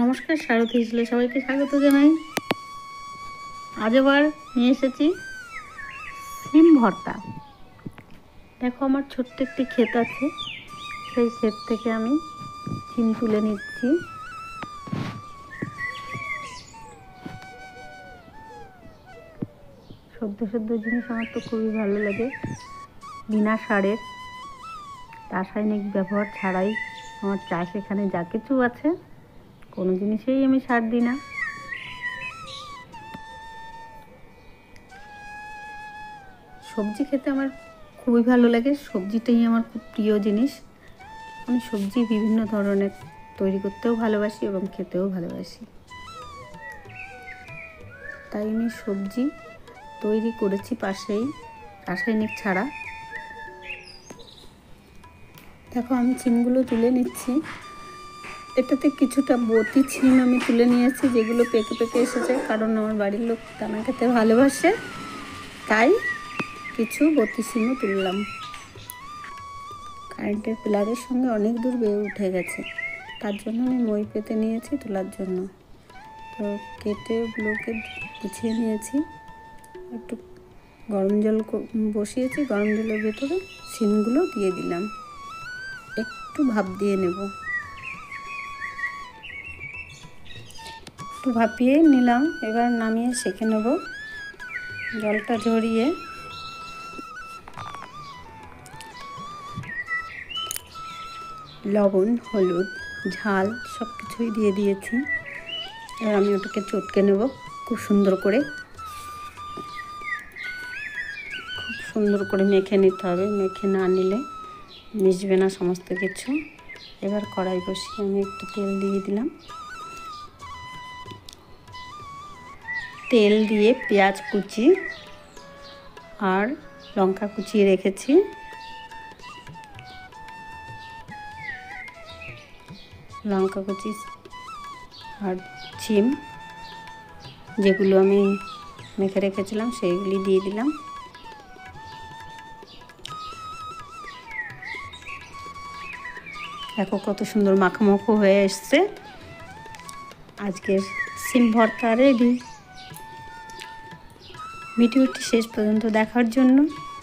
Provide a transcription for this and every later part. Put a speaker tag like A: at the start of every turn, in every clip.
A: নমস্কার, সারথি হিসেবে সবাইকে স্বাগত জানাই। আজ আবার নিয়ে এসেছি সিম ভর্তা। দেখো, আমার ছোট্ট একটি ক্ষেত আছে, সেই ক্ষেত থেকে আমি সিম তুলে নিচ্ছি। সদ্য সদ্য জিনিস আমার তো খুবই ভালো লাগে। বিনা সারের, রাসায়নিক ব্যবহার ছাড়াই আমার চাষ এখানে যা কিছু আছে, কোনো জিনিসেই আমি সার দিই না। সবজি খেতে আমার খুবই ভালো লাগে, সবজিটাই আমার খুব প্রিয় জিনিস। আমি সবজি বিভিন্ন ধরনের তৈরি করতেও ভালোবাসি এবং খেতেও ভালোবাসি, তাই আমি সবজি তৈরি করেছি পাশেই, রাসায়নিক ছাড়া। দেখো, আমি সিমগুলো তুলে নিচ্ছি। এটাতে কিছুটা বতি সিম আমি তুলে নিয়েছি, যেগুলো পেকে পেকে এসেছে, কারণ আমার বাড়ির লোক দানা খেতে ভালোবাসে, তাই কিছু বতি সিমও তুললাম। কারেন্টের পিলারের সঙ্গে অনেক দূর বেয়ে উঠে গেছে, তার জন্য আমি মই পেতে নিয়েছি তোলার জন্য। তো কেটে ওগুলোকে গুছিয়ে নিয়েছি। একটু গরম জল বসিয়েছি, গরম জলের ভেতরে সিমগুলো দিয়ে দিলাম, একটু ভাপ দিয়ে নেব। একটু ভাপিয়ে নিলাম, এবার নামিয়ে সেঁকে নেব। জলটা ঝরিয়ে লবণ, হলুদ, ঝাল সব কিছুই দিয়ে দিয়েছি। এবার আমি ওটাকে চটকে নেব খুব সুন্দর করে। খুব সুন্দর করে মেখে নিতে হবে, মেখে না নিলে মিশবে না সমস্ত কিছু। এবার কড়াই বসিয়ে আমি একটু তেল দিয়ে দিলাম। তেল দিয়ে পেঁয়াজ কুচি আর লঙ্কা কুচিয়ে রেখেছি, লঙ্কা কুচি আর সিম যেগুলো আমি মেখে রেখেছিলাম সেইগুলি দিয়ে দিলাম। দেখো কত সুন্দর মাখামাখো হয়ে এসছে। আজকের সিম ভর্তা রেডি। ভিডিওটি শেষ পর্যন্ত দেখার জন্য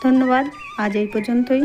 A: ধন্যবাদ। আজ এই পর্যন্তই।